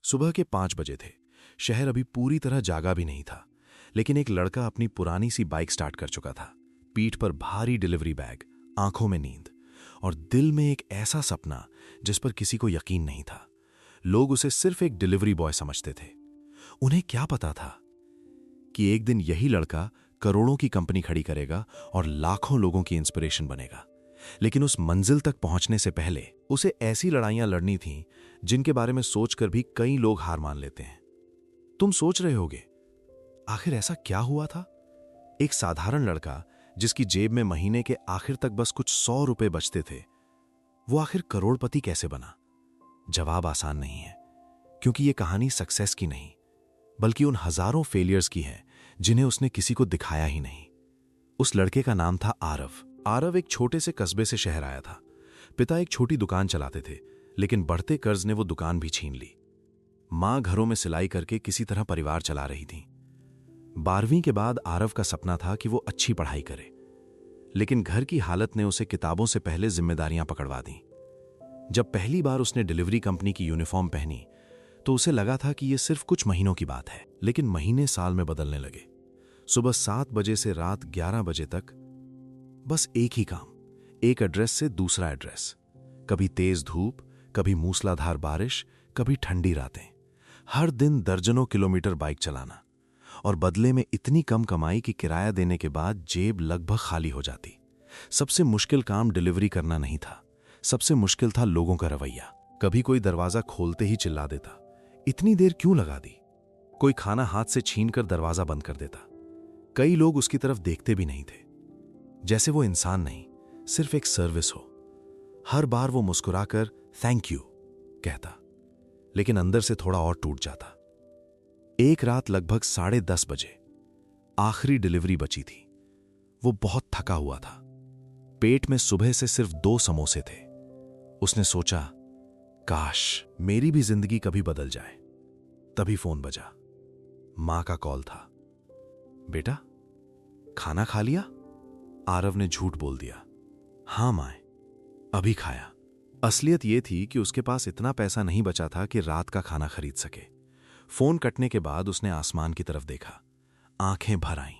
सुबह के 5 बजे थे। शहर अभी पूरी तरह जागा भी नहीं था, लेकिन एक लड़का अपनी पुरानी सी बाइक स्टार्ट कर चुका था। पीठ पर भारी डिलीवरी बैग, आंखों में नींद और दिल में एक ऐसा सपना जिस पर किसी को यकीन नहीं था। लोग उसे सिर्फ एक डिलीवरी बॉय समझते थे। उन्हें क्या पता था कि एक दिन यही लड़का करोड़ों की कंपनी खड़ी करेगा और लाखों लोगों की इंस्पिरेशन बनेगा। लेकिन उस मंजिल तक पहुंचने से पहले उसे ऐसी लड़ाइयां लड़नी थीं जिनके बारे में सोचकर भी कई लोग हार मान लेते हैं। तुम सोच रहे होगे, आखिर ऐसा क्या हुआ था? एक साधारण लड़का जिसकी जेब में महीने के आखिर तक बस कुछ 100 रुपए बचते थे, वो आखिर करोड़पति कैसे बना? जवाब आसान नहीं है, क्योंकि ये कहानी सक्सेस की नहीं, बल्कि उन हजारों फेलियर्स की है जिन्हें उसने किसी को दिखाया ही नहीं। उस लड़के का नाम था आरव। आरव एक छोटे से कस्बे से शहर आया था। पिता एक छोटी दुकान चलाते थे, लेकिन बढ़ते कर्ज ने वो दुकान भी छीन ली। मां घरों में सिलाई करके किसी तरह परिवार चला रही थी। 12वीं के बाद आरव का सपना था कि वो अच्छी पढ़ाई करे, लेकिन घर की हालत ने उसे किताबों से पहले जिम्मेदारियां पकड़वा दी। जब पहली बार उसने डिलीवरी कंपनी की यूनिफॉर्म पहनी तो उसे लगा था कि यह सिर्फ कुछ महीनों की बात है, लेकिन महीने साल में बदलने लगे। सुबह 7 बजे से रात 11 बजे तक बस एक ही काम, एक एड्रेस से दूसरा एड्रेस। कभी तेज धूप, कभी मूसलाधार बारिश, कभी ठंडी रातें। हर दिन दर्जनों किलोमीटर बाइक चलाना और बदले में इतनी कम कमाई कि किराया देने के बाद जेब लगभग खाली हो जाती। सबसे मुश्किल काम डिलीवरी करना नहीं था, सबसे मुश्किल था लोगों का रवैया। कभी कोई दरवाजा खोलते ही चिल्ला देता, इतनी देर क्यों लगा दी? कोई खाना हाथ से छीनकर दरवाजा बंद कर देता। कई लोग उसकी तरफ देखते भी नहीं थे, जैसे वो इंसान नहीं, सिर्फ एक सर्विस हो। हर बार वो मुस्कुराकर थैंक यू कहता, लेकिन अंदर से थोड़ा और टूट जाता। एक रात लगभग 10:30 बजे आखिरी डिलीवरी बची थी। वो बहुत थका हुआ था। पेट में सुबह से सिर्फ 2 समोसे थे। उसने सोचा, काश मेरी भी जिंदगी कभी बदल जाए। तभी फोन बजा। मां का कॉल था। बेटा, खाना खा लिया? आरव ने झूठ बोल दिया। हां मां, अभी खाया। असलियत यह थी कि उसके पास इतना पैसा नहीं बचा था कि रात का खाना खरीद सके। फोन कटने के बाद उसने आसमान की तरफ देखा। आंखें भर आईं,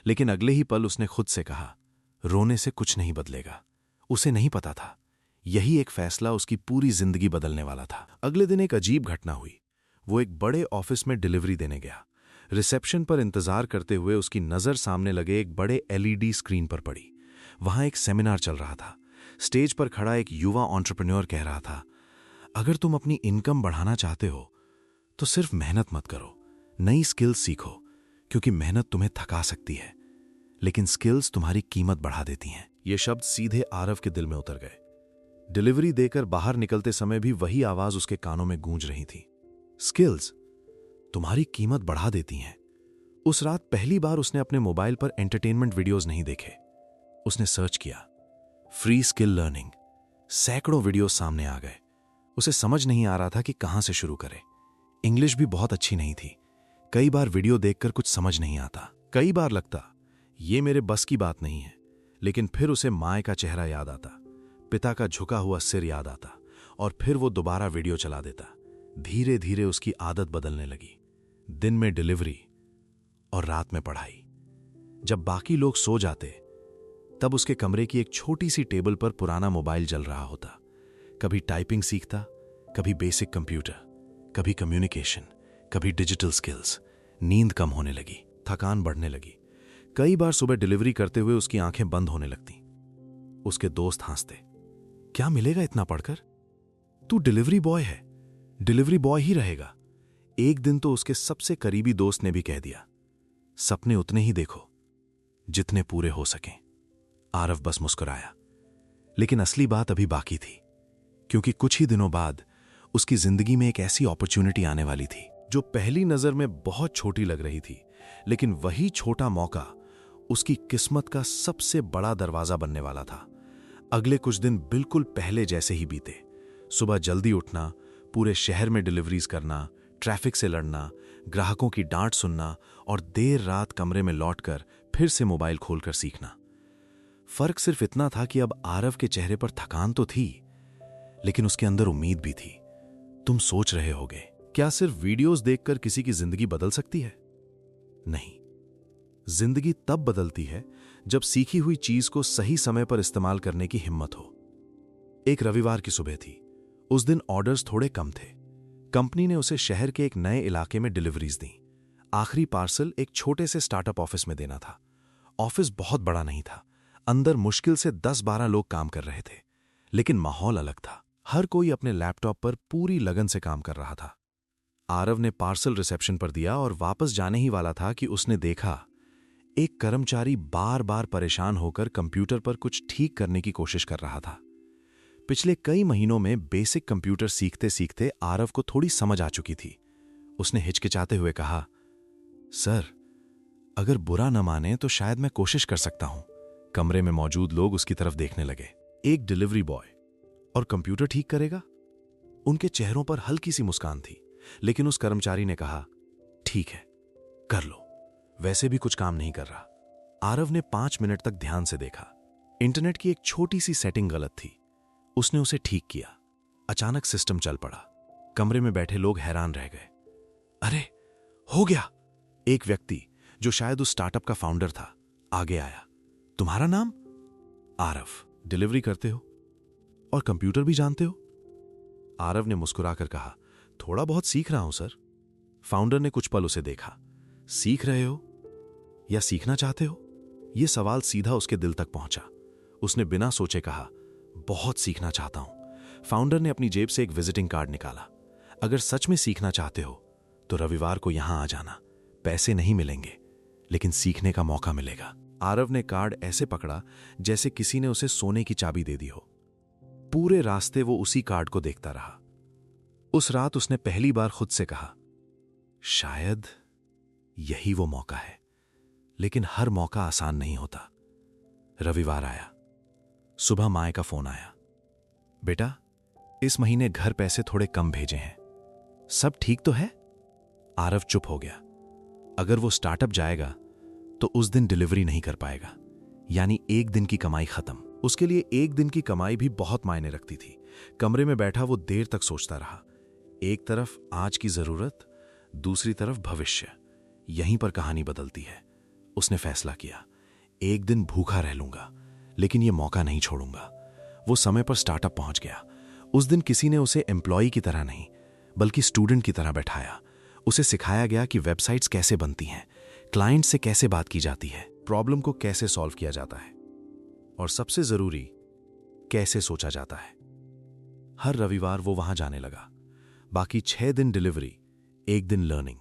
लेकिन अगले ही पल उसने खुद से कहा, रोने से कुछ नहीं बदलेगा। उसे नहीं पता था यही एक फैसला उसकी पूरी जिंदगी बदलने वाला था। अगले दिन एक अजीब घटना हुई। वो एक बड़े ऑफिस में डिलीवरी देने गया। रिसेप्शन पर इंतजार करते हुए उसकी नजर सामने लगे एक बड़े एलईडी स्क्रीन पर पड़ी। वहां एक सेमिनार चल रहा था। स्टेज पर खड़ा एक युवा एंटरप्रेन्योर कह रहा था, अगर तुम अपनी इनकम बढ़ाना चाहते हो तो सिर्फ मेहनत मत करो, नई स्किल्स सीखो, क्योंकि मेहनत तुम्हें थका सकती है, लेकिन स्किल्स तुम्हारी कीमत बढ़ा देती हैं। ये शब्द सीधे आरव के दिल में उतर गए। डिलीवरी देकर बाहर निकलते समय भी वही आवाज उसके कानों में गूंज रही थी, स्किल्स तुम्हारी कीमत बढ़ा देती हैं। उस रात पहली बार उसने अपने मोबाइल पर एंटरटेनमेंट वीडियोस नहीं देखे। उसने सर्च किया, फ्री स्किल लर्निंग। सैकड़ों वीडियोस सामने आ गए। उसे समझ नहीं आ रहा था कि कहां से शुरू करे। इंग्लिश भी बहुत अच्छी नहीं थी। कई बार वीडियो देखकर कुछ समझ नहीं आता। कई बार लगता ये मेरे बस की बात नहीं है, लेकिन फिर उसे माँ का चेहरा याद आता, पिता का झुका हुआ सिर याद आता, और फिर वो दोबारा वीडियो चला देता। धीरे धीरे उसकी आदत बदलने लगी। दिन में डिलीवरी और रात में पढ़ाई। जब बाकी लोग सो जाते, तब उसके कमरे की एक छोटी सी टेबल पर पुराना मोबाइल जल रहा होता। कभी टाइपिंग सीखता, कभी बेसिक कंप्यूटर, कभी कम्युनिकेशन, कभी डिजिटल स्किल्स। नींद कम होने लगी, थकान बढ़ने लगी। कई बार सुबह डिलीवरी करते हुए उसकी आंखें बंद होने लगती। उसके दोस्त हंसते, क्या मिलेगा इतना पढ़कर? तू डिलीवरी बॉय है, डिलीवरी बॉय ही रहेगा। एक दिन तो उसके सबसे करीबी दोस्त ने भी कह दिया, सपने उतने ही देखो जितने पूरे हो सकें। आरव बस मुस्कुराया, लेकिन असली बात अभी बाकी थी, क्योंकि कुछ ही दिनों बाद उसकी जिंदगी में एक ऐसी अपॉर्चुनिटी आने वाली थी जो पहली नजर में बहुत छोटी लग रही थी, लेकिन वही छोटा मौका उसकी किस्मत का सबसे बड़ा दरवाजा बनने वाला था। अगले कुछ दिन बिल्कुल पहले जैसे ही बीते। सुबह जल्दी उठना, पूरे शहर में डिलीवरीज करना, ट्रैफिक से लड़ना, ग्राहकों की डांट सुनना और देर रात कमरे में लौटकर फिर से मोबाइल खोलकर सीखना। फर्क सिर्फ इतना था कि अब आरव के चेहरे पर थकान तो थी, लेकिन उसके अंदर उम्मीद भी थी। तुम सोच रहे होगे, क्या सिर्फ वीडियोस देखकर किसी की जिंदगी बदल सकती है? नहीं। जिंदगी तब बदलती है जब सीखी हुई चीज को सही समय पर इस्तेमाल करने की हिम्मत हो। एक रविवार की सुबह थी। उस दिन ऑर्डर्स थोड़े कम थे। कंपनी ने उसे शहर के एक नए इलाके में डिलीवरीज दी। आखिरी पार्सल एक छोटे से स्टार्टअप ऑफिस में देना था। ऑफिस बहुत बड़ा नहीं था। अंदर मुश्किल से 10-12 लोग काम कर रहे थे, लेकिन माहौल अलग था। हर कोई अपने लैपटॉप पर पूरी लगन से काम कर रहा था। आरव ने पार्सल रिसेप्शन पर दिया और वापस जाने ही वाला था कि उसने देखा एक कर्मचारी बार बार परेशान होकर कंप्यूटर पर कुछ ठीक करने की कोशिश कर रहा था। पिछले कई महीनों में बेसिक कंप्यूटर सीखते सीखते आरव को थोड़ी समझ आ चुकी थी। उसने हिचकिचाते हुए कहा, सर, अगर बुरा न माने तो शायद मैं कोशिश कर सकता हूं। कमरे में मौजूद लोग उसकी तरफ देखने लगे। एक डिलीवरी बॉय और कंप्यूटर ठीक करेगा? उनके चेहरों पर हल्की सी मुस्कान थी, लेकिन उस कर्मचारी ने कहा, ठीक है, कर लो, वैसे भी कुछ काम नहीं कर रहा। आरव ने 5 मिनट तक ध्यान से देखा। इंटरनेट की एक छोटी सी सेटिंग गलत थी। उसने उसे ठीक किया। अचानक सिस्टम चल पड़ा। कमरे में बैठे लोग हैरान रह गए। अरे, हो गया! एक व्यक्ति, जो शायद उस स्टार्टअप का फाउंडर था, आगे आया। तुम्हारा नाम? आरव। डिलीवरी करते हो और कंप्यूटर भी जानते हो? आरव ने मुस्कुराकर कहा, थोड़ा बहुत सीख रहा हूं सर। फाउंडर ने कुछ पल उसे देखा। सीख रहे हो या सीखना चाहते हो? यह सवाल सीधा उसके दिल तक पहुंचा। उसने बिना सोचे कहा, बहुत सीखना चाहता हूं। फाउंडर ने अपनी जेब से एक विजिटिंग कार्ड निकाला। अगर सच में सीखना चाहते हो तो रविवार को यहां आ जाना। पैसे नहीं मिलेंगे, लेकिन सीखने का मौका मिलेगा। आरव ने कार्ड ऐसे पकड़ा जैसे किसी ने उसे सोने की चाबी दे दी हो। पूरे रास्ते वो उसी कार्ड को देखता रहा। उस रात उसने पहली बार खुद से कहा, शायद यही वो मौका है। लेकिन हर मौका आसान नहीं होता। रविवार आया। सुबह माए का फोन आया, बेटा, इस महीने घर पैसे थोड़े कम भेजे हैं, सब ठीक तो है? आरव चुप हो गया। अगर वो स्टार्टअप जाएगा तो उस दिन डिलीवरी नहीं कर पाएगा, यानी एक दिन की कमाई खत्म। उसके लिए एक दिन की कमाई भी बहुत मायने रखती थी। कमरे में बैठा वो देर तक सोचता रहा। एक तरफ आज की जरूरत, दूसरी तरफ भविष्य। यहीं पर कहानी बदलती है। उसने फैसला किया, एक दिन भूखा रह लूंगा, लेकिन यह मौका नहीं छोड़ूंगा। वो समय पर स्टार्टअप पहुंच गया। उस दिन किसी ने उसे एम्प्लॉय की तरह नहीं, बल्कि स्टूडेंट की तरह बैठाया। उसे सिखाया गया कि वेबसाइट्स कैसे बनती हैं, क्लाइंट से कैसे बात की जाती है, प्रॉब्लम को कैसे सॉल्व किया जाता है, और सबसे जरूरी, कैसे सोचा जाता है। हर रविवार वो वहां जाने लगा। बाकी 6 दिन डिलीवरी, एक दिन लर्निंग।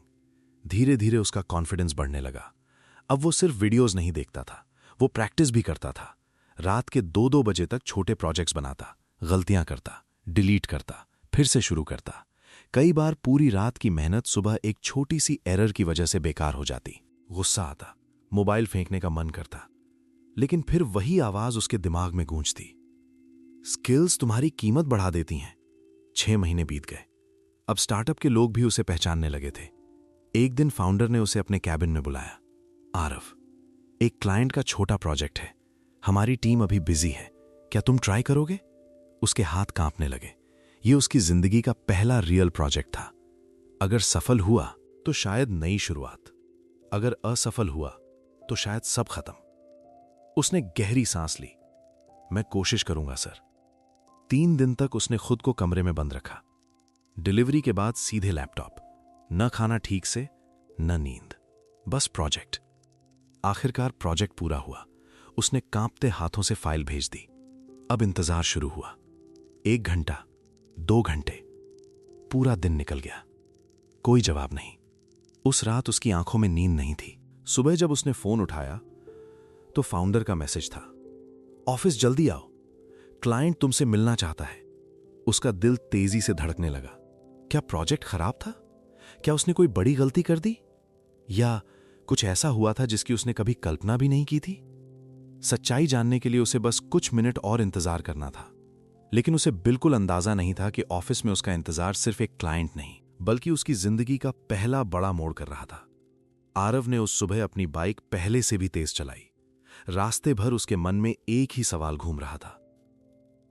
धीरे धीरे उसका कॉन्फिडेंस बढ़ने लगा। अब वो सिर्फ वीडियोस नहीं देखता था, वो प्रैक्टिस भी करता था। रात के 2-2 बजे तक छोटे प्रोजेक्ट्स बनाता, गलतियां करता, डिलीट करता, फिर से शुरू करता। कई बार पूरी रात की मेहनत सुबह एक छोटी सी एरर की वजह से बेकार हो जाती। गुस्सा आता, मोबाइल फेंकने का मन करता, लेकिन फिर वही आवाज उसके दिमाग में गूंजती, स्किल्स तुम्हारी कीमत बढ़ा देती हैं। 6 महीने बीत गए। अब स्टार्टअप के लोग भी उसे पहचानने लगे थे। एक दिन फाउंडर ने उसे अपने कैबिन में बुलाया। आरव, एक क्लाइंट का छोटा प्रोजेक्ट है, हमारी टीम अभी बिजी है, क्या तुम ट्राई करोगे? उसके हाथ कांपने लगे। यह उसकी जिंदगी का पहला रियल प्रोजेक्ट था। अगर सफल हुआ तो शायद नई शुरुआत, अगर असफल हुआ तो शायद सब खत्म। उसने गहरी सांस ली। मैं कोशिश करूंगा सर। 3 दिन तक उसने खुद को कमरे में बंद रखा। डिलीवरी के बाद सीधे लैपटॉप। न खाना ठीक से, न नींद, बस प्रोजेक्ट। आखिरकार प्रोजेक्ट पूरा हुआ। उसने कांपते हाथों से फाइल भेज दी। अब इंतजार शुरू हुआ। 1 घंटा, 2 घंटे, पूरा दिन निकल गया। कोई जवाब नहीं। उस रात उसकी आंखों में नींद नहीं थी। सुबह जब उसने फोन उठाया तो फाउंडर का मैसेज था, ऑफिस जल्दी आओ, क्लाइंट तुमसे मिलना चाहता है। उसका दिल तेजी से धड़कने लगा। क्या प्रोजेक्ट खराब था? क्या उसने कोई बड़ी गलती कर दी? या कुछ ऐसा हुआ था जिसकी उसने कभी कल्पना भी नहीं की थी? सच्चाई जानने के लिए उसे बस कुछ मिनट और इंतजार करना था। लेकिन उसे बिल्कुल अंदाजा नहीं था कि ऑफिस में उसका इंतजार सिर्फ एक क्लाइंट नहीं, बल्कि उसकी जिंदगी का पहला बड़ा मोड़ कर रहा था। आरव ने उस सुबह अपनी बाइक पहले से भी तेज चलाई। रास्ते भर उसके मन में एक ही सवाल घूम रहा था,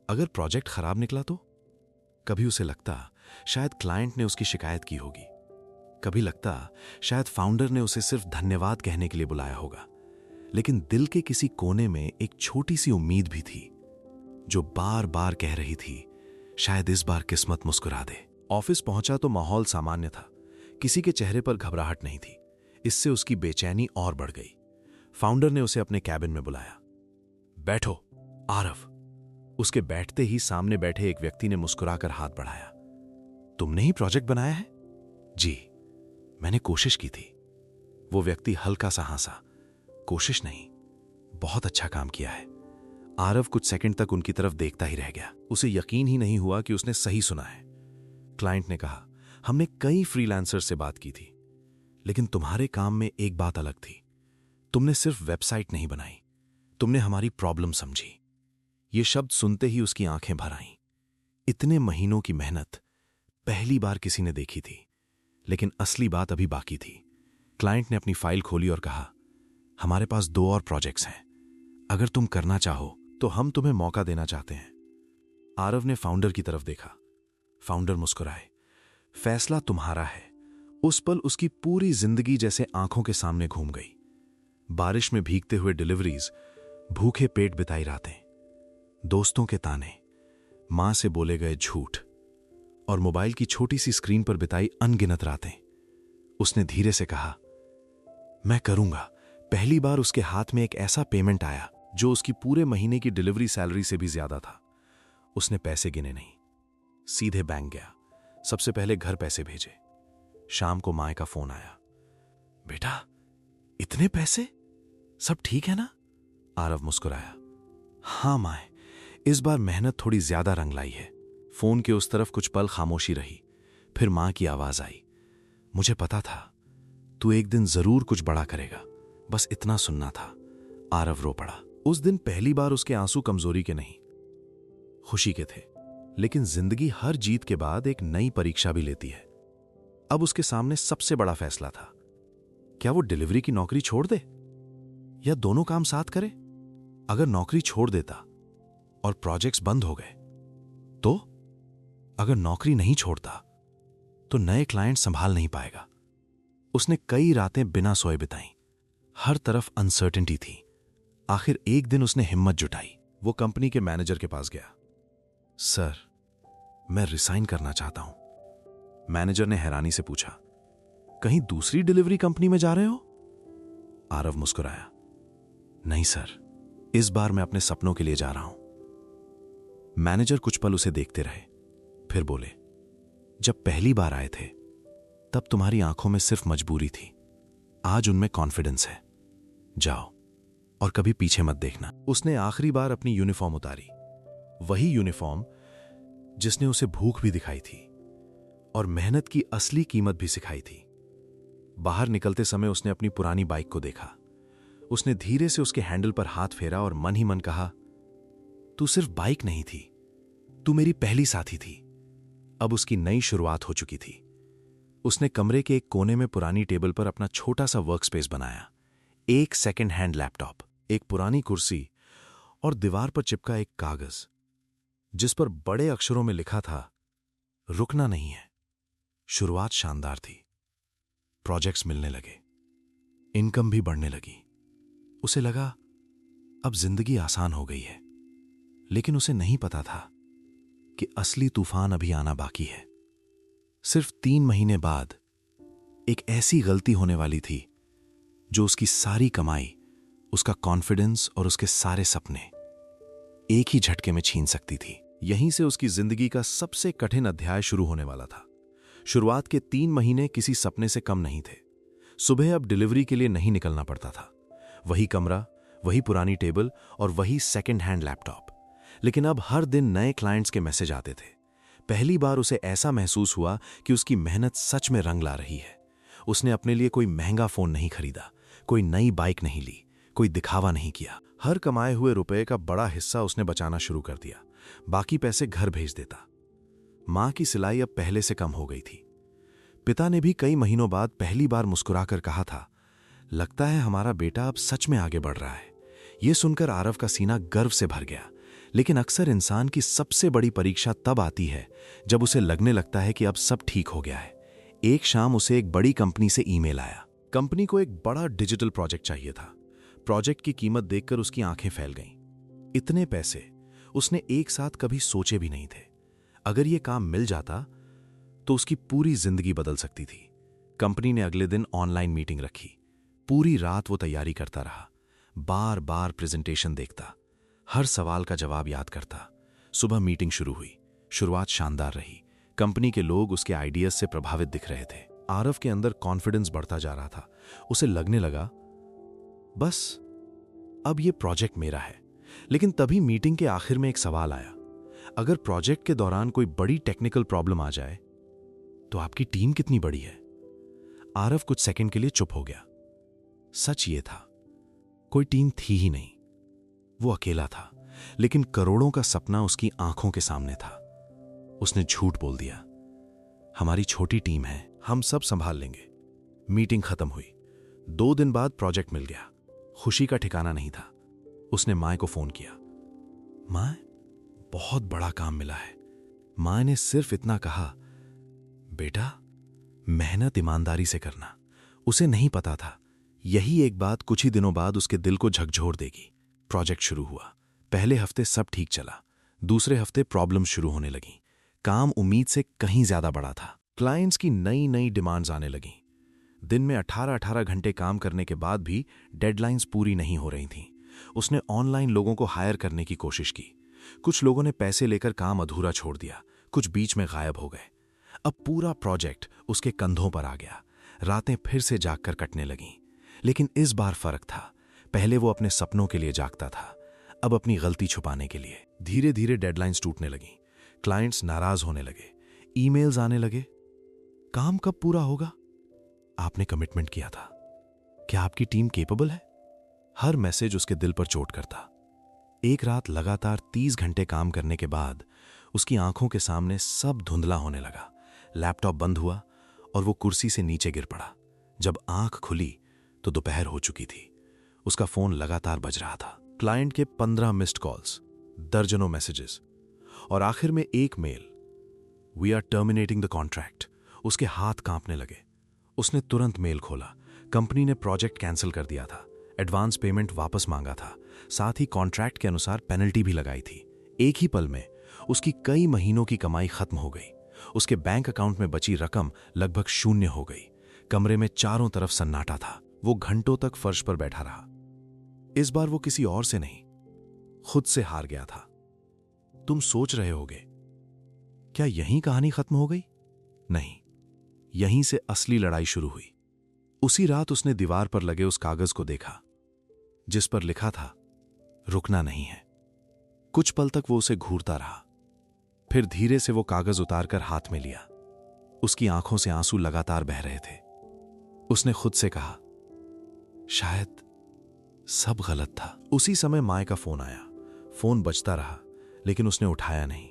अगर प्रोजेक्ट खराब निकला तो? कभी उसे लगता शायद क्लाइंट ने उसकी शिकायत की होगी। कभी लगता शायद फाउंडर ने उसे सिर्फ धन्यवाद कहने के लिए बुलाया होगा। लेकिन दिल के किसी कोने में एक छोटी सी उम्मीद भी थी जो बार बार कह रही थी, शायद इस बार किस्मत मुस्कुरा दे। ऑफिस पहुंचा तो माहौल सामान्य था, किसी के चेहरे पर घबराहट नहीं थी। इससे उसकी बेचैनी और बढ़ गई। फाउंडर ने उसे अपने कैबिन में बुलाया। बैठो आरव। उसके बैठते ही सामने बैठे एक व्यक्ति ने मुस्कुराकर हाथ बढ़ाया। तुमने ही प्रोजेक्ट बनाया है? जी, मैंने कोशिश की थी। वो व्यक्ति हल्का सा हंसा। कोशिश नहीं, बहुत अच्छा काम किया है। आरव कुछ सेकंड तक उनकी तरफ देखता ही रह गया। उसे यकीन ही नहीं हुआ कि उसने सही सुना है। क्लाइंट ने कहा, हमने कई फ्रीलांसर से बात की थी, लेकिन तुम्हारे काम में एक बात अलग थी। तुमने सिर्फ वेबसाइट नहीं बनाई, तुमने हमारी प्रॉब्लम समझी। ये शब्द सुनते ही उसकी आंखें भर आईं। इतने महीनों की मेहनत पहली बार किसी ने देखी थी, लेकिन असली बात अभी बाकी थी। क्लाइंट ने अपनी फाइल खोली और कहा, हमारे पास 2 और प्रोजेक्ट्स हैं। अगर तुम करना चाहो तो हम तुम्हें मौका देना चाहते हैं। आरव ने फाउंडर की तरफ देखा। फाउंडर मुस्कुराए। फैसला तुम्हारा है। उस पल उसकी पूरी जिंदगी जैसे आंखों के सामने घूम गई। बारिश में भीगते हुए डिलीवरीज, भूखे पेट बिताई रातें, दोस्तों के ताने, मां से बोले गए झूठ और मोबाइल की छोटी सी स्क्रीन पर बिताई अनगिनत रातें। उसने धीरे से कहा, मैं करूंगा। पहली बार उसके हाथ में एक ऐसा पेमेंट आया जो उसकी पूरे महीने की डिलीवरी सैलरी से भी ज्यादा था। उसने पैसे गिने नहीं, सीधे बैंक गया। सबसे पहले घर पैसे भेजे। शाम को मां का फोन आया। बेटा, इतने पैसे? सब ठीक है ना? आरव मुस्कुराया। हां मां, इस बार मेहनत थोड़ी ज्यादा रंग लाई है। फोन के उस तरफ कुछ पल खामोशी रही। फिर मां की आवाज आई, मुझे पता था तू एक दिन जरूर कुछ बड़ा करेगा, बस इतना सुनना था। आरव रो पड़ा। उस दिन पहली बार उसके आंसू कमजोरी के नहीं, खुशी के थे। लेकिन जिंदगी हर जीत के बाद एक नई परीक्षा भी लेती है। अब उसके सामने सबसे बड़ा फैसला था। क्या वो डिलीवरी की नौकरी छोड़ दे या दोनों काम साथ करे? अगर नौकरी छोड़ देता और प्रोजेक्ट्स बंद हो गए तो? अगर नौकरी नहीं छोड़ता तो नए क्लाइंट संभाल नहीं पाएगा। उसने कई रातें बिना सोए बिताई। हर तरफ अनसर्टेनिटी थी। आखिर एक दिन उसने हिम्मत जुटाई। वो कंपनी के मैनेजर के पास गया। सर, मैं रिसाइन करना चाहता हूं। मैनेजर ने हैरानी से पूछा, कहीं दूसरी डिलीवरी कंपनी में जा रहे हो? आरव मुस्कुराया। नहीं सर, इस बार मैं अपने सपनों के लिए जा रहा हूं। मैनेजर कुछ पल उसे देखते रहे, फिर बोले, जब पहली बार आए थे तब तुम्हारी आंखों में सिर्फ मजबूरी थी, आज उनमें कॉन्फिडेंस है। जाओ और कभी पीछे मत देखना। उसने आखिरी बार अपनी यूनिफॉर्म उतारी, वही यूनिफॉर्म जिसने उसे भूख भी दिखाई थी और मेहनत की असली कीमत भी सिखाई थी। बाहर निकलते समय उसने अपनी पुरानी बाइक को देखा। उसने धीरे से उसके हैंडल पर हाथ फेरा और मन ही मन कहा, तू सिर्फ बाइक नहीं थी, तू मेरी पहली साथी थी। अब उसकी नई शुरुआत हो चुकी थी। उसने कमरे के एक कोने में पुरानी टेबल पर अपना छोटा सा वर्कस्पेस बनाया। एक सेकंड हैंड लैपटॉप, एक पुरानी कुर्सी और दीवार पर चिपका एक कागज जिस पर बड़े अक्षरों में लिखा था, रुकना नहीं है। शुरुआत शानदार थी। प्रोजेक्ट्स मिलने लगे, इनकम भी बढ़ने लगी। उसे लगा अब जिंदगी आसान हो गई है, लेकिन उसे नहीं पता था कि असली तूफान अभी आना बाकी है। सिर्फ 3 महीने बाद एक ऐसी गलती होने वाली थी जो उसकी सारी कमाई, उसका कॉन्फिडेंस और उसके सारे सपने एक ही झटके में छीन सकती थी। यहीं से उसकी जिंदगी का सबसे कठिन अध्याय शुरू होने वाला था। शुरुआत के 3 महीने किसी सपने से कम नहीं थे। सुबह अब डिलीवरी के लिए नहीं निकलना पड़ता था। वही कमरा, वही पुरानी टेबल और वही सेकंड हैंड लैपटॉप। लेकिन अब हर दिन नए क्लाइंट्स के मैसेज आते थे। पहली बार उसे ऐसा महसूस हुआ कि उसकी मेहनत सच में रंग ला रही है। उसने अपने लिए कोई महंगा फोन नहीं खरीदा, कोई नई बाइक नहीं ली, कोई दिखावा नहीं किया। हर कमाए हुए रुपए का बड़ा हिस्सा उसने बचाना शुरू कर दिया। बाकी पैसे घर भेज देता। मां की सिलाई अब पहले से कम हो गई थी। पिता ने भी कई महीनों बाद पहली बार मुस्कुराकर कहा था, लगता है हमारा बेटा अब सच में आगे बढ़ रहा है। यह सुनकर आरव का सीना गर्व से भर गया। लेकिन अक्सर इंसान की सबसे बड़ी परीक्षा तब आती है जब उसे लगने लगता है कि अब सब ठीक हो गया है। एक शाम उसे एक बड़ी कंपनी से ईमेल आया। कंपनी को एक बड़ा डिजिटल प्रोजेक्ट चाहिए था। प्रोजेक्ट की कीमत देखकर उसकी आंखें फैल गईं। इतने पैसे उसने एक साथ कभी सोचे भी नहीं थे। अगर यह काम मिल जाता तो उसकी पूरी जिंदगी बदल सकती थी। कंपनी ने अगले दिन ऑनलाइन मीटिंग रखी। पूरी रात वो तैयारी करता रहा, बार बार प्रेजेंटेशन देखता, हर सवाल का जवाब याद करता। सुबह मीटिंग शुरू हुई। शुरुआत शानदार रही। कंपनी के लोग उसके आइडियाज से प्रभावित दिख रहे थे। आरव के अंदर कॉन्फिडेंस बढ़ता जा रहा था। उसे लगने लगा बस अब ये प्रोजेक्ट मेरा है। लेकिन तभी मीटिंग के आखिर में एक सवाल आया। अगर प्रोजेक्ट के दौरान कोई बड़ी टेक्निकल प्रॉब्लम आ जाए तो आपकी टीम कितनी बड़ी है? आरव कुछ सेकंड के लिए चुप हो गया। सच ये था, कोई टीम थी ही नहीं। वो अकेला था, लेकिन करोड़ों का सपना उसकी आंखों के सामने था। उसने झूठ बोल दिया, हमारी छोटी टीम है, हम सब संभाल लेंगे। मीटिंग खत्म हुई। 2 दिन बाद प्रोजेक्ट मिल गया। खुशी का ठिकाना नहीं था। उसने माँ को फोन किया, माँ बहुत बड़ा काम मिला है। माँ ने सिर्फ इतना कहा, बेटा मेहनत ईमानदारी से करना। उसे नहीं पता था यही एक बात कुछ ही दिनों बाद उसके दिल को झकझोर देगी। प्रोजेक्ट शुरू हुआ। पहले हफ्ते सब ठीक चला। दूसरे हफ्ते प्रॉब्लम शुरू होने लगी। काम उम्मीद से कहीं ज्यादा बड़ा था। क्लाइंट्स की नई नई डिमांड्स आने लगीं। दिन में 18-18 घंटे काम करने के बाद भी डेडलाइंस पूरी नहीं हो रही थीं। उसने ऑनलाइन लोगों को हायर करने की कोशिश की। कुछ लोगों ने पैसे लेकर काम अधूरा छोड़ दिया, कुछ बीच में गायब हो गए। अब पूरा प्रोजेक्ट उसके कंधों पर आ गया। रातें फिर से जागकर कटने लगीं। लेकिन इस बार फर्क था। पहले वो अपने सपनों के लिए जागता था, अब अपनी गलती छुपाने के लिए। धीरे धीरे डेडलाइंस टूटने लगीं। क्लाइंट्स नाराज होने लगे। ईमेल्स आने लगे, काम कब पूरा होगा? आपने कमिटमेंट किया था, क्या आपकी टीम केपेबल है? हर मैसेज उसके दिल पर चोट करता। एक रात लगातार 30 घंटे काम करने के बाद उसकी आंखों के सामने सब धुंधला होने लगा। लैपटॉप बंद हुआ और वो कुर्सी से नीचे गिर पड़ा। जब आंख खुली तो दोपहर हो चुकी थी। उसका फोन लगातार बज रहा था। क्लाइंट के 15 मिस्ड कॉल्स, दर्जनों मैसेजेस और आखिर में एक mail, we are terminating the contract. उसके हाथ कांपने लगे। उसने तुरंत मेल खोला। कंपनी ने प्रोजेक्ट कैंसिल कर दिया था, एडवांस पेमेंट वापस मांगा था, साथ ही कॉन्ट्रैक्ट के अनुसार पेनल्टी भी लगाई थी। एक ही पल में उसकी कई महीनों की कमाई खत्म हो गई। उसके बैंक अकाउंट में बची रकम लगभग शून्य हो गई। कमरे में चारों तरफ सन्नाटा था। वो घंटों तक फर्श पर बैठा रहा। इस बार वो किसी और से नहीं, खुद से हार गया था। तुम सोच रहे होगे, क्या यहीं कहानी खत्म हो गई? नहीं, यहीं से असली लड़ाई शुरू हुई। उसी रात उसने दीवार पर लगे उस कागज को देखा जिस पर लिखा था, रुकना नहीं है। कुछ पल तक वो उसे घूरता रहा, फिर धीरे से वो कागज उतारकर हाथ में लिया। उसकी आंखों से आंसू लगातार बह रहे थे। उसने खुद से कहा, शायद सब गलत था। उसी समय माय का फोन आया। फोन बजता रहा, लेकिन उसने उठाया नहीं।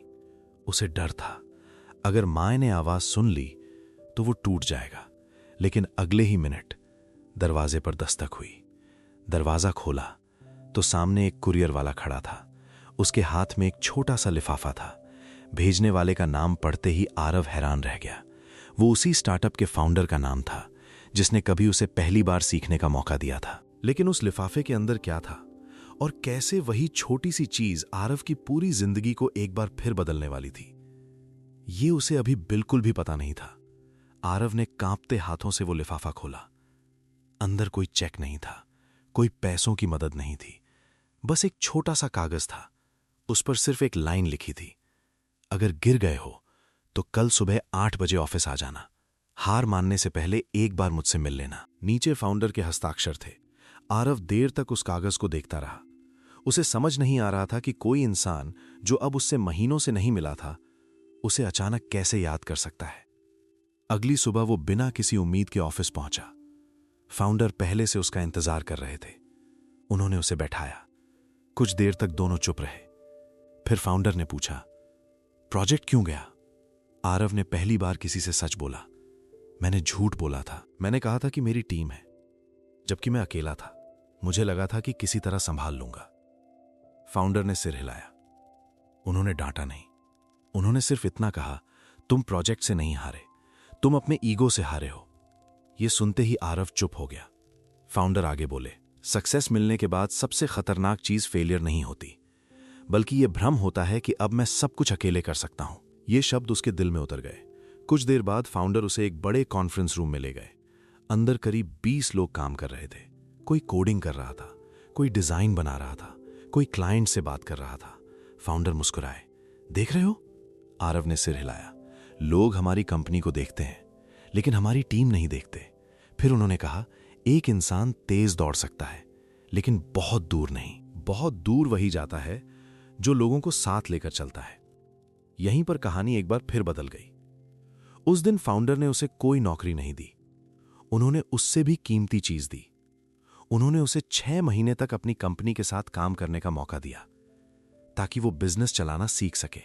उसे डर था, अगर माय ने आवाज सुन ली तो वो टूट जाएगा। लेकिन अगले ही मिनट दरवाजे पर दस्तक हुई। दरवाजा खोला तो सामने एक कुरियर वाला खड़ा था। उसके हाथ में एक छोटा सा लिफाफा था। भेजने वाले का नाम पढ़ते ही आरव हैरान रह गया। वो उसी स्टार्टअप के फाउंडर का नाम था जिसने कभी उसे पहली बार सीखने का मौका दिया था। लेकिन उस लिफाफे के अंदर क्या था और कैसे वही छोटी सी चीज आरव की पूरी जिंदगी को एक बार फिर बदलने वाली थी, ये उसे अभी बिल्कुल भी पता नहीं था। आरव ने कांपते हाथों से वो लिफाफा खोला। अंदर कोई चेक नहीं था, कोई पैसों की मदद नहीं थी, बस एक छोटा सा कागज था। उस पर सिर्फ एक लाइन लिखी थी, अगर गिर गए हो तो कल सुबह 8 बजे ऑफिस आ जाना। हार मानने से पहले एक बार मुझसे मिल लेना। नीचे फाउंडर के हस्ताक्षर थे। आरव देर तक उस कागज को देखता रहा। उसे समझ नहीं आ रहा था कि कोई इंसान जो अब उससे महीनों से नहीं मिला था, उसे अचानक कैसे याद कर सकता है। अगली सुबह वो बिना किसी उम्मीद के ऑफिस पहुंचा। फाउंडर पहले से उसका इंतजार कर रहे थे। उन्होंने उसे बैठाया। कुछ देर तक दोनों चुप रहे। फिर फाउंडर ने पूछा, प्रोजेक्ट क्यों गया? आरव ने पहली बार किसी से सच बोला, मैंने झूठ बोला था। मैंने कहा था कि मेरी टीम है, जबकि मैं अकेला था। मुझे लगा था कि किसी तरह संभाल लूंगा। फाउंडर ने सिर हिलाया। उन्होंने डांटा नहीं। उन्होंने सिर्फ इतना कहा, तुम प्रोजेक्ट से नहीं हारे, तुम अपने ईगो से हारे हो। यह सुनते ही आरव चुप हो गया। फाउंडर आगे बोले, सक्सेस मिलने के बाद सबसे खतरनाक चीज फेलियर नहीं होती, बल्कि यह भ्रम होता है कि अब मैं सब कुछ अकेले कर सकता हूं। ये शब्द उसके दिल में उतर गए। कुछ देर बाद फाउंडर उसे एक बड़े कॉन्फ्रेंस रूम में ले गए। अंदर करीब 20 लोग काम कर रहे थे। कोई कोडिंग कर रहा था, कोई डिजाइन बना रहा था, कोई क्लाइंट से बात कर रहा था। फाउंडर मुस्कुराए। देख रहे हो? आरव ने सिर हिलाया। लोग हमारी कंपनी को देखते हैं, लेकिन हमारी टीम नहीं देखते। फिर उन्होंने कहा, एक इंसान तेज दौड़ सकता है, लेकिन बहुत दूर नहीं। बहुत दूर वही जाता है जो लोगों को साथ लेकर चलता है। यहीं पर कहानी एक बार फिर बदल गई। उस दिन फाउंडर ने उसे कोई नौकरी नहीं दी। उन्होंने उससे भी कीमती चीज दी। उन्होंने उसे 6 महीने तक अपनी कंपनी के साथ काम करने का मौका दिया, ताकि वो बिजनेस चलाना सीख सके।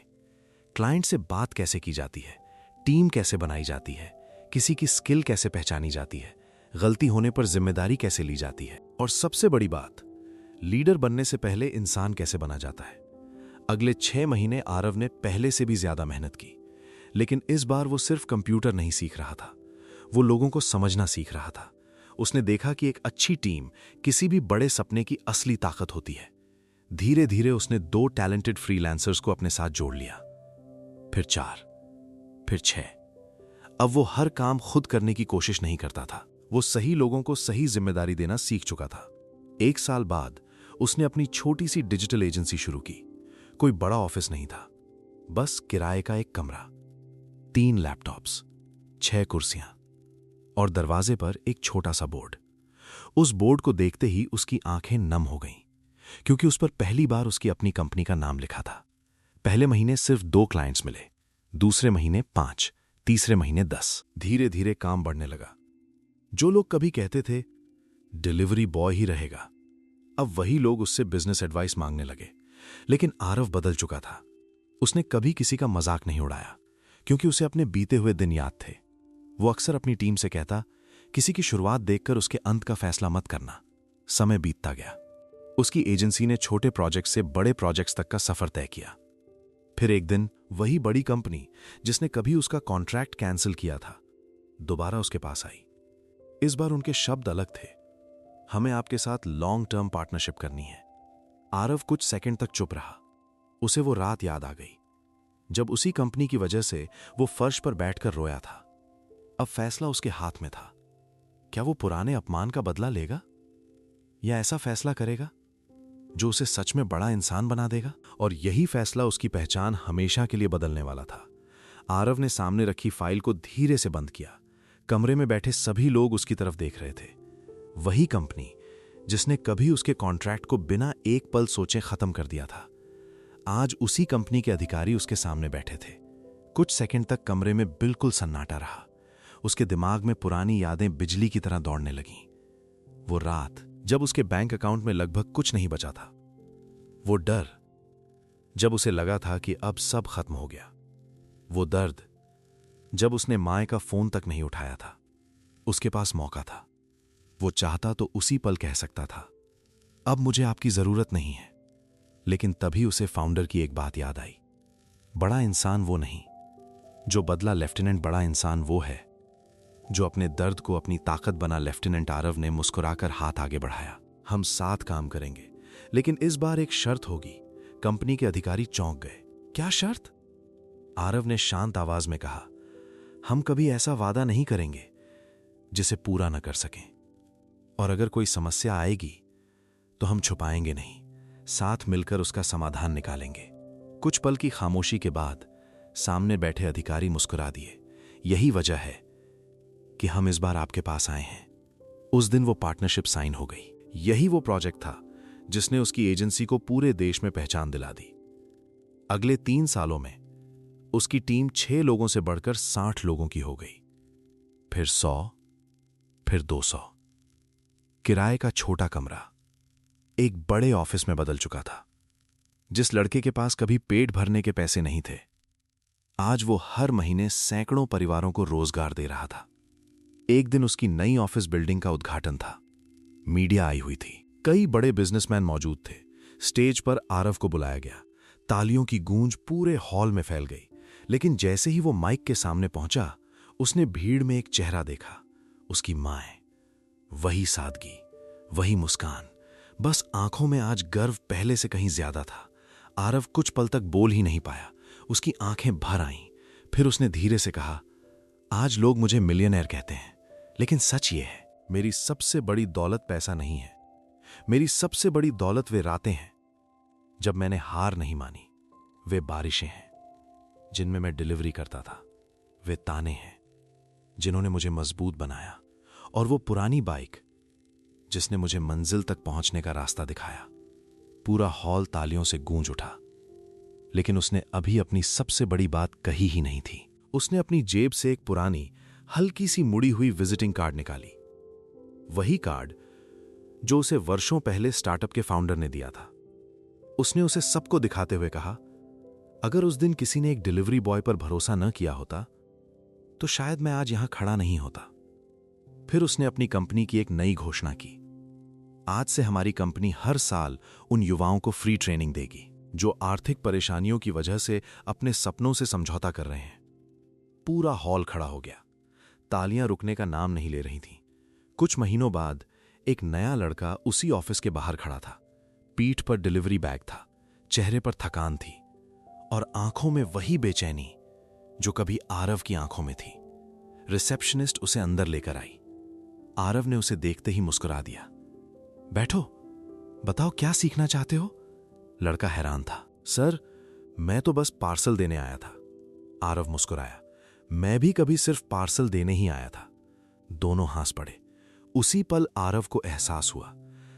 क्लाइंट से बात कैसे की जाती है, टीम कैसे बनाई जाती है, किसी की स्किल कैसे पहचानी जाती है, गलती होने पर जिम्मेदारी कैसे ली जाती है, और सबसे बड़ी बात, लीडर बनने से पहले इंसान कैसे बना जाता है। अगले 6 महीने आरव ने पहले से भी ज्यादा मेहनत की, लेकिन इस बार वो सिर्फ कंप्यूटर नहीं सीख रहा था, वो लोगों को समझना सीख रहा था। उसने देखा कि एक अच्छी टीम किसी भी बड़े सपने की असली ताकत होती है। धीरे धीरे उसने 2 टैलेंटेड फ्रीलांसर्स को अपने साथ जोड़ लिया, फिर 4, फिर 6। अब वो हर काम खुद करने की कोशिश नहीं करता था। वो सही लोगों को सही जिम्मेदारी देना सीख चुका था। 1 साल बाद उसने अपनी छोटी सी डिजिटल एजेंसी शुरू की। कोई बड़ा ऑफिस नहीं था, बस किराए का एक कमरा, 3 लैपटॉप्स, 6 कुर्सियां और दरवाजे पर एक छोटा सा बोर्ड। उस बोर्ड को देखते ही उसकी आंखें नम हो गईं, क्योंकि उस पर पहली बार उसकी अपनी कंपनी का नाम लिखा था। पहले महीने सिर्फ 2 क्लाइंट्स मिले, दूसरे महीने 5, तीसरे महीने 10। धीरे धीरे काम बढ़ने लगा। जो लोग कभी कहते थे डिलीवरी बॉय ही रहेगा, अब वही लोग उससे बिजनेस एडवाइस मांगने लगे। लेकिन आरव बदल चुका था। उसने कभी किसी का मजाक नहीं उड़ाया, क्योंकि उसे अपने बीते हुए दिन याद थे। वो अक्सर अपनी टीम से कहता, किसी की शुरुआत देखकर उसके अंत का फैसला मत करना। समय बीतता गया। उसकी एजेंसी ने छोटे प्रोजेक्ट से बड़े प्रोजेक्ट्स तक का सफर तय किया। फिर एक दिन वही बड़ी कंपनी जिसने कभी उसका कॉन्ट्रैक्ट कैंसिल किया था, दोबारा उसके पास आई। इस बार उनके शब्द अलग थे। हमें आपके साथ लॉन्ग टर्म पार्टनरशिप करनी है। आरव कुछ सेकंड तक चुप रहा। उसे वो रात याद आ गई जब उसी कंपनी की वजह से वो फर्श पर बैठकर रोया था। अब फैसला उसके हाथ में था। क्या वो पुराने अपमान का बदला लेगा, या ऐसा फैसला करेगा जो उसे सच में बड़ा इंसान बना देगा? और यही फैसला उसकी पहचान हमेशा के लिए बदलने वाला था। आरव ने सामने रखी फाइल को धीरे से बंद किया। कमरे में बैठे सभी लोग उसकी तरफ देख रहे थे। वही कंपनी जिसने कभी उसके कॉन्ट्रैक्ट को बिना एक पल सोचे खत्म कर दिया था, आज उसी कंपनी के अधिकारी उसके सामने बैठे थे। कुछ सेकंड तक कमरे में बिल्कुल सन्नाटा रहा। उसके दिमाग में पुरानी यादें बिजली की तरह दौड़ने लगीं। वो रात जब उसके बैंक अकाउंट में लगभग कुछ नहीं बचा था, वो डर जब उसे लगा था कि अब सब खत्म हो गया, वो दर्द जब उसने मां का फोन तक नहीं उठाया था। उसके पास मौका था। वो चाहता तो उसी पल कह सकता था, अब मुझे आपकी जरूरत नहीं है। लेकिन तभी उसे फाउंडर की एक बात याद आई। बड़ा इंसान वो नहीं जो बदला लेफ्टिनेंट, बड़ा इंसान वो है जो अपने दर्द को अपनी ताकत बना। लेफ्टिनेंट आरव ने मुस्कुराकर हाथ आगे बढ़ाया। हम साथ काम करेंगे, लेकिन इस बार एक शर्त होगी। कंपनी के अधिकारी चौंक गए। क्या शर्त? आरव ने शांत आवाज में कहा, हम कभी ऐसा वादा नहीं करेंगे जिसे पूरा न कर सकें, और अगर कोई समस्या आएगी तो हम छुपाएंगे नहीं, साथ मिलकर उसका समाधान निकालेंगे। कुछ पल की खामोशी के बाद सामने बैठे अधिकारी मुस्कुरा दिए। यही वजह है कि हम इस बार आपके पास आए हैं। उस दिन वो पार्टनरशिप साइन हो गई। यही वो प्रोजेक्ट था जिसने उसकी एजेंसी को पूरे देश में पहचान दिला दी। अगले 3 सालों में उसकी टीम 6 लोगों से बढ़कर 60 लोगों की हो गई, फिर 100, फिर 200। किराए का छोटा कमरा एक बड़े ऑफिस में बदल चुका था। जिस लड़के के पास कभी पेट भरने के पैसे नहीं थे, आज वो हर महीने सैकड़ों परिवारों को रोजगार दे रहा था। एक दिन उसकी नई ऑफिस बिल्डिंग का उद्घाटन था। मीडिया आई हुई थी, कई बड़े बिजनेसमैन मौजूद थे। स्टेज पर आरव को बुलाया गया। तालियों की गूंज पूरे हॉल में फैल गई, लेकिन जैसे ही वो माइक के सामने पहुंचा, उसने भीड़ में एक चेहरा देखा। उसकी माँ। वही सादगी, वही मुस्कान, बस आंखों में आज गर्व पहले से कहीं ज्यादा था। आरव कुछ पल तक बोल ही नहीं पाया। उसकी आंखें भर आईं। फिर उसने धीरे से कहा, आज लोग मुझे मिलियनेयर कहते हैं, लेकिन सच ये है, मेरी सबसे बड़ी दौलत पैसा नहीं है। मेरी सबसे बड़ी दौलत वे रातें हैं जब मैंने हार नहीं मानी। वे बारिशें हैं जिनमें मैं डिलीवरी करता था। वे ताने हैं जिन्होंने मुझे मजबूत बनाया। और वो पुरानी बाइक जिसने मुझे मंजिल तक पहुंचने का रास्ता दिखाया। पूरा हॉल तालियों से गूंज उठा, लेकिन उसने अभी अपनी सबसे बड़ी बात कही ही नहीं थी। उसने अपनी जेब से एक पुरानी, हल्की सी मुड़ी हुई विजिटिंग कार्ड निकाली। वही कार्ड जो उसे वर्षों पहले स्टार्टअप के फाउंडर ने दिया था। उसने उसे सबको दिखाते हुए कहा, अगर उस दिन किसी ने एक डिलीवरी बॉय पर भरोसा न किया होता तो शायद मैं आज यहां खड़ा नहीं होता। फिर उसने अपनी कंपनी की एक नई घोषणा की। आज से हमारी कंपनी हर साल उन युवाओं को फ्री ट्रेनिंग देगी जो आर्थिक परेशानियों की वजह से अपने सपनों से समझौता कर रहे हैं। पूरा हॉल खड़ा हो गया। तालियां रुकने का नाम नहीं ले रही थीं। कुछ महीनों बाद एक नया लड़का उसी ऑफिस के बाहर खड़ा था। पीठ पर डिलीवरी बैग था, चेहरे पर थकान थी और आंखों में वही बेचैनी जो कभी आरव की आंखों में थी। रिसेप्शनिस्ट उसे अंदर लेकर आई। आरव ने उसे देखते ही मुस्कुरा दिया। बैठो, बताओ क्या सीखना चाहते हो? लड़का हैरान था। सर, मैं तो बस पार्सल देने आया था। आरव मुस्कुराया। मैं भी कभी सिर्फ पार्सल देने ही आया था। दोनों हंस पड़े। उसी पल आरव को एहसास हुआ,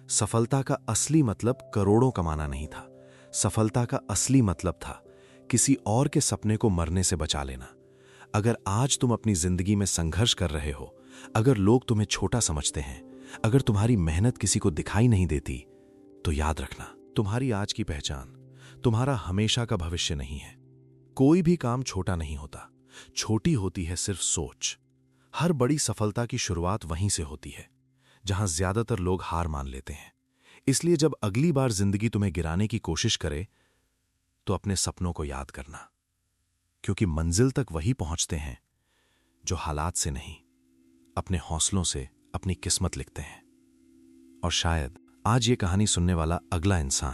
सफलता का असली मतलब करोड़ों कमाना नहीं था। सफलता का असली मतलब था किसी और के सपने को मरने से बचा लेना। अगर आज तुम अपनी जिंदगी में संघर्ष कर रहे हो, अगर लोग तुम्हें छोटा समझते हैं, अगर तुम्हारी मेहनत किसी को दिखाई नहीं देती, तो याद रखना, तुम्हारी आज की पहचान तुम्हारा हमेशा का भविष्य नहीं है। कोई भी काम छोटा नहीं होता, छोटी होती है सिर्फ सोच। हर बड़ी सफलता की शुरुआत वहीं से होती है जहां ज्यादातर लोग हार मान लेते हैं। इसलिए जब अगली बार जिंदगी तुम्हें गिराने की कोशिश करे तो अपने सपनों को याद करना, क्योंकि मंजिल तक वही पहुंचते हैं जो हालात से नहीं, अपने हौसलों से अपनी किस्मत लिखते हैं। और शायद आज ये कहानी सुनने वाला अगला इंसान